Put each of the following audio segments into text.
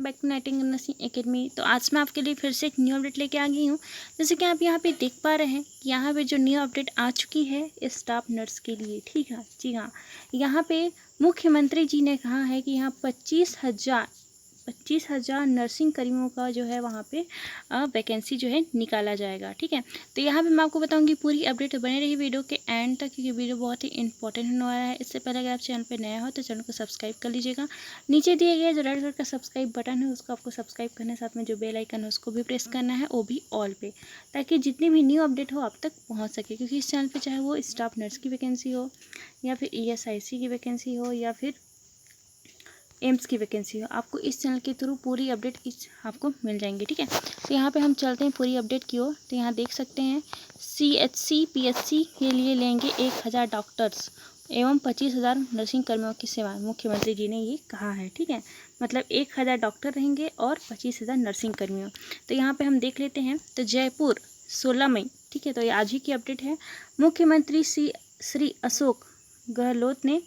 Back to Nightingale nursing academy. तो आज मैं आपके लिए फिर से एक न्यू अपडेट लेके आ गई हूँ। जैसे कि आप यहाँ पे देख पा रहे हैं कि यहाँ पे जो न्यू अपडेट आ चुकी है स्टाफ नर्स के लिए, ठीक है जी हाँ। यहाँ पे मुख्यमंत्री जी ने कहा है कि यहाँ 25,000 नर्सिंग कर्मियों का जो है वहाँ पे वैकेंसी जो है निकाला जाएगा, ठीक है। तो यहाँ पे मैं आपको बताऊंगी पूरी अपडेट, बने रही वीडियो के एंड तक क्योंकि वीडियो बहुत ही इंपॉर्टेंट होने वाला है। इससे पहले अगर आप चैनल पे नया हो तो चैनल को सब्सक्राइब कर लीजिएगा। नीचे दिए गए जो रेड कलर का सब्सक्राइब बटन है उसको आपको सब्सक्राइब करना है, साथ में जो बेल आइकन है उसको भी प्रेस करना है, वो भी ऑल पे, ताकि जितनी भी न्यू अपडेट हो आप तक पहुँच सके। क्योंकि इस चैनल पर चाहे वो स्टाफ नर्स की वैकेंसी हो या फिर ESIC की वैकेंसी हो या फिर एम्स की वैकेंसी हो, आपको इस चैनल के थ्रू पूरी अपडेट आपको मिल जाएंगी, ठीक है। तो यहाँ पे हम चलते हैं पूरी अपडेट की ओर। तो यहाँ देख सकते हैं CHC PHC के लिए लेंगे 1,000 डॉक्टर्स एवं 25,000 नर्सिंग कर्मियों की सेवाएं, मुख्यमंत्री जी ने ये कहा है, ठीक है। मतलब 1,000 डॉक्टर रहेंगे और 25,000 नर्सिंग कर्मियों। तो यहाँ पे हम देख लेते हैं। तो जयपुर 16 मई, ठीक है। तो ये आज ही की अपडेट है। मुख्यमंत्री श्री अशोक गहलोत ने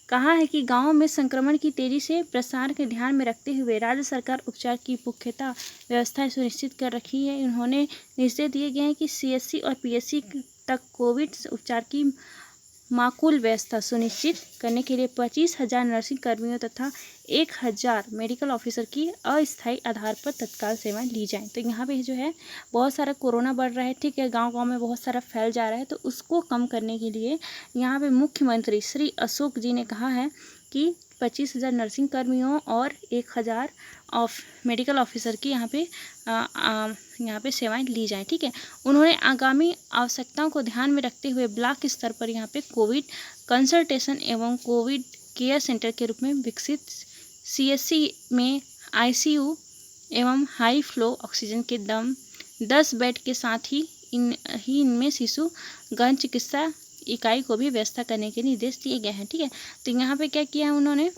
कहा है कि गांवों में संक्रमण की तेजी से प्रसार के ध्यान में रखते हुए राज्य सरकार उपचार की पुख्ता व्यवस्था सुनिश्चित कर रखी है। उन्होंने निर्देश दिए गए हैं कि CHC और PHC तक कोविड उपचार की माकूल व्यवस्था सुनिश्चित करने के लिए 25,000 नर्सिंग कर्मियों तथा 1,000 मेडिकल ऑफिसर की अस्थायी आधार पर तत्काल सेवाएं ली जाएं। तो यहाँ पे जो है बहुत सारा कोरोना बढ़ रहा है, ठीक है, गांव-गांव में बहुत सारा फैल जा रहा है। तो उसको कम करने के लिए यहाँ पे मुख्यमंत्री श्री अशोक जी ने कहा है कि 25,000 नर्सिंग कर्मियों और 1,000 मेडिकल ऑफिसर की यहाँ पे सेवाएं ली जाएं, ठीक है। उन्होंने आगामी आवश्यकताओं को ध्यान में रखते हुए ब्लॉक स्तर पर यहाँ पे कोविड कंसल्टेशन एवं कोविड केयर सेंटर के रूप में विकसित CHC में ICU एवं हाई फ्लो ऑक्सीजन के 10 बेड के साथ ही इनमें शिशु गहन चिकित्सा इकाई को भी व्यवस्था करने के निर्देश दिए गए हैं, ठीक है। तो यहाँ पे क्या किया है उन्होंने,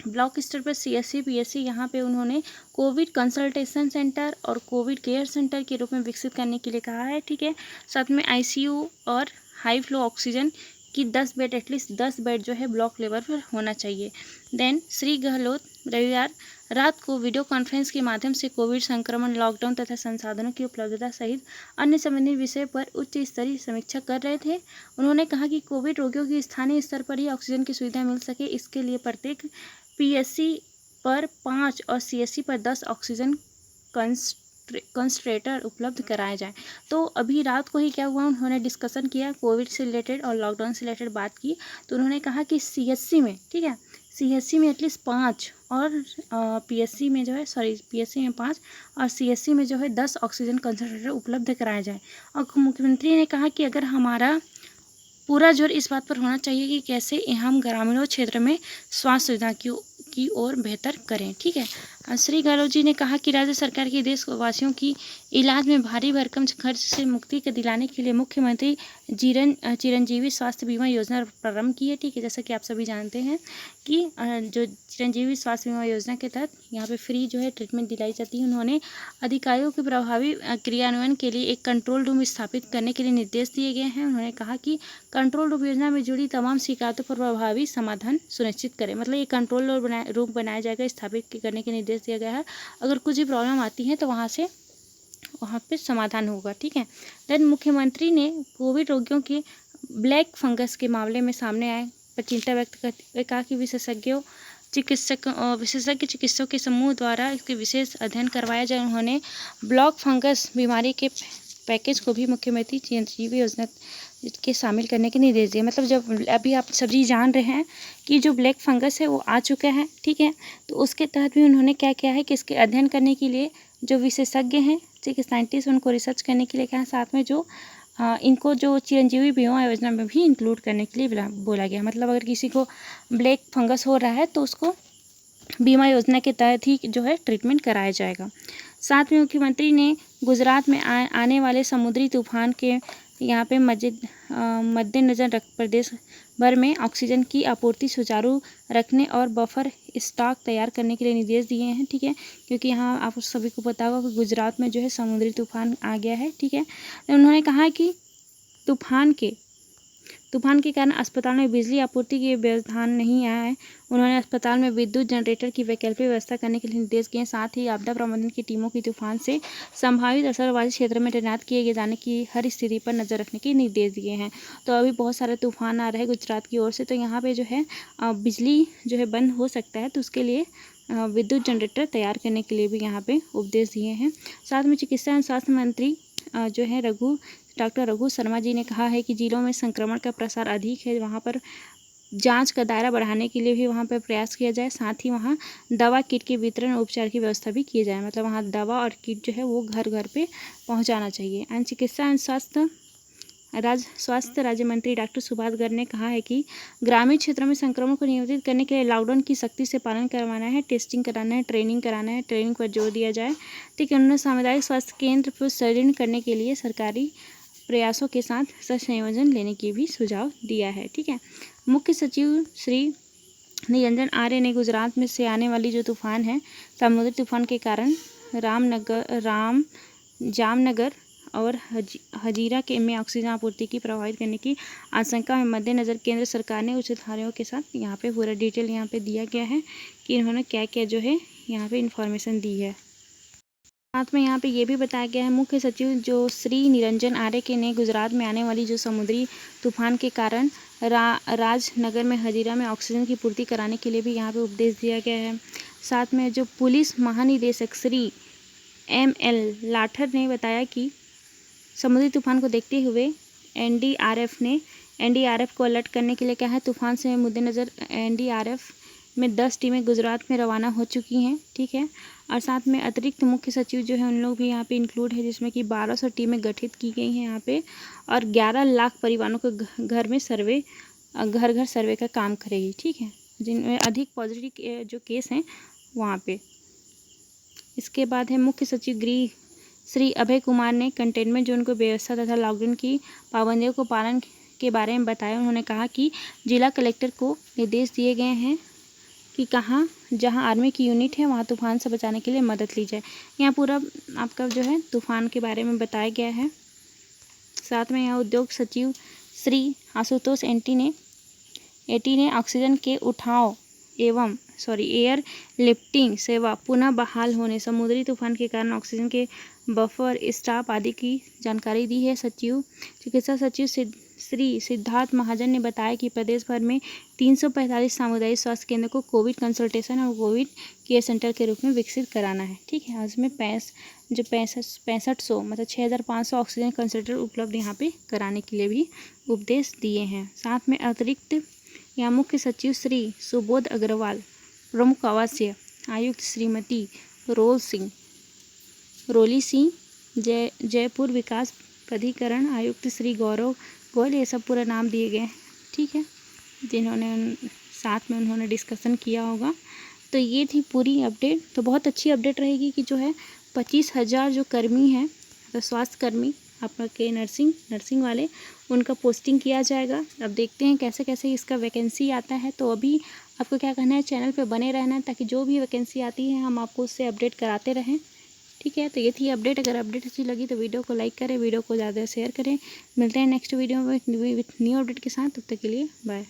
ब्लॉक स्तर पर CHC PHC यहाँ पे उन्होंने कोविड कंसल्टेशन सेंटर और कोविड केयर सेंटर के रूप में विकसित करने के लिए कहा है, ठीक है। साथ में ICU और हाई फ्लो ऑक्सीजन की 10 बेड, एटलीस्ट 10 बेड जो है ब्लॉक लेवल पर होना चाहिए। देन श्री गहलोत रविवार रात को वीडियो कॉन्फ्रेंस के माध्यम से कोविड संक्रमण, लॉकडाउन तथा संसाधनों की उपलब्धता सहित अन्य संबंधित विषय पर उच्च स्तरीय समीक्षा कर रहे थे। उन्होंने कहा कि कोविड रोगियों की स्थानीय स्तर पर ही ऑक्सीजन की सुविधा मिल सके, इसके लिए प्रत्येक PHC पर 5 और CHC पर 10 ऑक्सीजन कंसंट्रेटर उपलब्ध कराए जाएं। तो अभी रात को ही क्या हुआ, उन्होंने डिस्कशन किया, कोविड से रिलेटेड और लॉकडाउन से रिलेटेड बात की। तो उन्होंने कहा कि CHC में, ठीक है, CHC में एटलीस्ट 5 और PHC में जो है PHC में 5 और CHC में जो है 10 ऑक्सीजन कंसंट्रेटर उपलब्ध कराए जाएँ। और मुख्यमंत्री ने कहा कि अगर हमारा पूरा जोर इस बात पर होना चाहिए कि कैसे हम ग्रामीणों क्षेत्र में स्वास्थ्य सुविधा की ओर बेहतर करें, ठीक है। श्री गहलोत जी ने कहा कि राज्य सरकार की देशवासियों की इलाज में भारी भरकम खर्च से मुक्ति दिलाने के लिए मुख्यमंत्री चिरंजीवी स्वास्थ्य बीमा योजना प्रारंभ की है, ठीक है। जैसा कि आप सभी जानते हैं कि जो चिरंजीवी स्वास्थ्य बीमा योजना के तहत यहाँ पे फ्री जो है ट्रीटमेंट दिलाई जाती है। उन्होंने अधिकारियों के प्रभावी क्रियान्वयन के लिए एक कंट्रोल रूम स्थापित करने के लिए निर्देश दिए गए हैं। उन्होंने कहा कि कंट्रोल रूम योजना में जुड़ी तमाम शिकायतों पर प्रभावी समाधान सुनिश्चित करें। मतलब ये कंट्रोल रूम बनाया जाएगा, स्थापित करने के निर्देश दिया गया है। अगर कुछ भी प्रॉब्लम आती है तो वहाँ पे समाधान होगा, ठीक है। देन मुख्यमंत्री ने कोविड रोगियों के ब्लैक फंगस के मामले में सामने आए पर चिंता व्यक्त करते हुए कहा कि विशेषज्ञ चिकित्सकों के समूह द्वारा इसके विशेष अध्ययन करवाया जाए। उन्होंने ब्लैक फंगस बीमारी के पैकेज को भी मुख्यमंत्री चिरंजीवी योजना के शामिल करने के निर्देश दिए। मतलब जब अभी आप सभी जान रहे हैं कि जो ब्लैक फंगस है वो आ चुका है, ठीक है। तो उसके तहत भी उन्होंने क्या किया है कि इसके अध्ययन करने के लिए जो विशेषज्ञ हैं, ठीक है, साइंटिस्ट, उनको रिसर्च करने के लिए कहा। साथ में जो इनको जो चिरंजीवी बीमा योजना में भी इंक्लूड करने के लिए बोला गया। मतलब अगर किसी को ब्लैक फंगस हो रहा है तो उसको बीमा योजना के तहत ही जो है ट्रीटमेंट कराया जाएगा। साथ में मुख्यमंत्री ने गुजरात में आने वाले समुद्री तूफान के यहाँ पे मद्देनजर रख प्रदेश भर में ऑक्सीजन की आपूर्ति सुचारू रखने और बफर स्टॉक तैयार करने के लिए निर्देश दिए हैं, ठीक है। क्योंकि यहाँ आप सभी को पता होगा कि गुजरात में जो है समुद्री तूफान आ गया है, ठीक है। उन्होंने कहा कि तूफान के तूफान के कारण अस्पताल में बिजली आपूर्ति की व्यवधान नहीं आया है। उन्होंने अस्पताल में विद्युत जनरेटर की वैकल्पिक व्यवस्था करने के लिए निर्देश दिए। साथ ही आपदा प्रबंधन की टीमों की तूफान से संभावित असर वाले क्षेत्र में तैनात किए जाने की हर स्थिति पर नजर रखने के निर्देश दिए हैं। तो अभी बहुत सारे तूफान आ रहे हैं गुजरात की ओर से, तो यहाँ पे जो है बिजली जो है बंद हो सकता है, तो उसके लिए विद्युत जनरेटर तैयार करने के लिए भी यहाँ पे उपदेश दिए हैं। साथ में चिकित्सा एवं स्वास्थ्य मंत्री जो है डॉक्टर रघु शर्मा जी ने कहा है कि जिलों में संक्रमण का प्रसार अधिक है, वहाँ पर जांच का दायरा बढ़ाने के लिए भी वहाँ पर प्रयास किया जाए। साथ ही वहाँ दवा किट के वितरण और उपचार की व्यवस्था भी की जाए, मतलब वहाँ दवा और किट जो है वो घर घर पे पहुँचाना चाहिए। एंड चिकित्सा एवं स्वास्थ्य राज्य मंत्री डॉक्टर सुभाष गर्ग ने कहा है कि ग्रामीण क्षेत्रों में संक्रमण को नियंत्रित करने के लिए लॉकडाउन की सख्ती से पालन करवाना है, टेस्टिंग कराना है, ट्रेनिंग पर जोर दिया जाए। ठीक है, उन्होंने सामुदायिक स्वास्थ्य केंद्र पर सुदृढ़ करने के लिए सरकारी प्रयासों के साथ संयोजन लेने की भी सुझाव दिया है। ठीक है, मुख्य सचिव श्री निरंजन आर्य ने गुजरात में से आने वाली जो तूफान है, समुद्री तूफान के कारण जामनगर और हजीरा के में ऑक्सीजन आपूर्ति की प्रभावित करने की आशंका में मद्देनज़र केंद्र सरकार ने उच्च अधिकारियों के साथ यहाँ पे पूरा डिटेल यहाँ पे दिया गया है कि इन्होंने क्या क्या जो है यहाँ पे इन्फॉर्मेशन दी है। साथ में यहाँ पे ये भी बताया गया है, मुख्य सचिव जो श्री निरंजन आर्य के ने गुजरात में आने वाली जो समुद्री तूफान के कारण राजनगर में हजीरा में ऑक्सीजन की पूर्ति कराने के लिए भी यहाँ पे उपदेश दिया गया है। साथ में जो पुलिस महानिदेशक श्री ML लाठर ने बताया कि समुद्री तूफान को देखते हुए NDRF को अलर्ट करने के लिए क्या है, तूफान से मद्देनज़र NDRF में 10 टीमें गुजरात में रवाना हो चुकी हैं। ठीक है, और साथ में अतिरिक्त मुख्य सचिव जो है उन लोग भी यहाँ पे इंक्लूड है, जिसमें कि 1200 टीमें गठित की गई हैं यहाँ पे, और 11 लाख परिवारों को घर घर सर्वे का काम करेगी। ठीक है, जिनमें अधिक पॉजिटिव जो केस हैं वहाँ पे। इसके बाद है मुख्य सचिव गृह श्री अभय कुमार ने कंटेनमेंट जोन को व्यवस्था तथा लॉकडाउन की पाबंदियों को पालन के बारे में बताया। उन्होंने कहा कि जिला कलेक्टर को निर्देश दिए गए हैं कि जहां आर्मी की यूनिट है वहां तूफान से बचाने के लिए मदद ली जाए। यहाँ पूरा आपका जो है तूफान के बारे में बताया गया है। साथ में यहाँ उद्योग सचिव श्री आशुतोष एटी ने ऑक्सीजन के उठाव एवं एयर लिफ्टिंग सेवा पुनः बहाल होने, समुद्री तूफान के कारण ऑक्सीजन के बफर स्टॉक आदि की जानकारी दी है। चिकित्सा सचिव श्री सिद्धार्थ महाजन ने बताया कि प्रदेश भर में 345 सामुदायिक स्वास्थ्य केंद्र को कोविड कंसल्टेशन और कोविड केयर सेंटर के रूप में विकसित कराना है। ठीक है, उसमें 6500 मतलब 6500 ऑक्सीजन कंसल्टेंट उपलब्ध यहाँ पे कराने के लिए भी उपदेश दिए हैं। साथ में अतिरिक्त यहाँ मुख्य सचिव श्री सुबोध अग्रवाल, प्रमुख आवासीय आयुक्त श्रीमती रोली सिंह, जयपुर विकास प्राधिकरण आयुक्त श्री गौरव गोयल, ये सब पूरा नाम दिए गए हैं। ठीक है, जिन्होंने साथ में उन्होंने डिस्कशन किया होगा। तो ये थी पूरी अपडेट। तो बहुत अच्छी अपडेट रहेगी कि जो है 25,000 जो कर्मी हैं, तो स्वास्थ्य कर्मी आपके नर्सिंग वाले, उनका पोस्टिंग किया जाएगा। अब देखते हैं कैसे कैसे इसका वैकेंसी आता है। तो अभी आपको क्या करना है, चैनल पे बने रहना है, ताकि जो भी वैकेंसी आती है हम आपको उससे अपडेट कराते रहें। ठीक है, तो ये थी अपडेट। अगर अपडेट अच्छी लगी तो वीडियो को लाइक करें, वीडियो को ज़्यादा शेयर करें। मिलते हैं नेक्स्ट वीडियो में विथ न्यू अपडेट के साथ। तब तक के लिए बाय।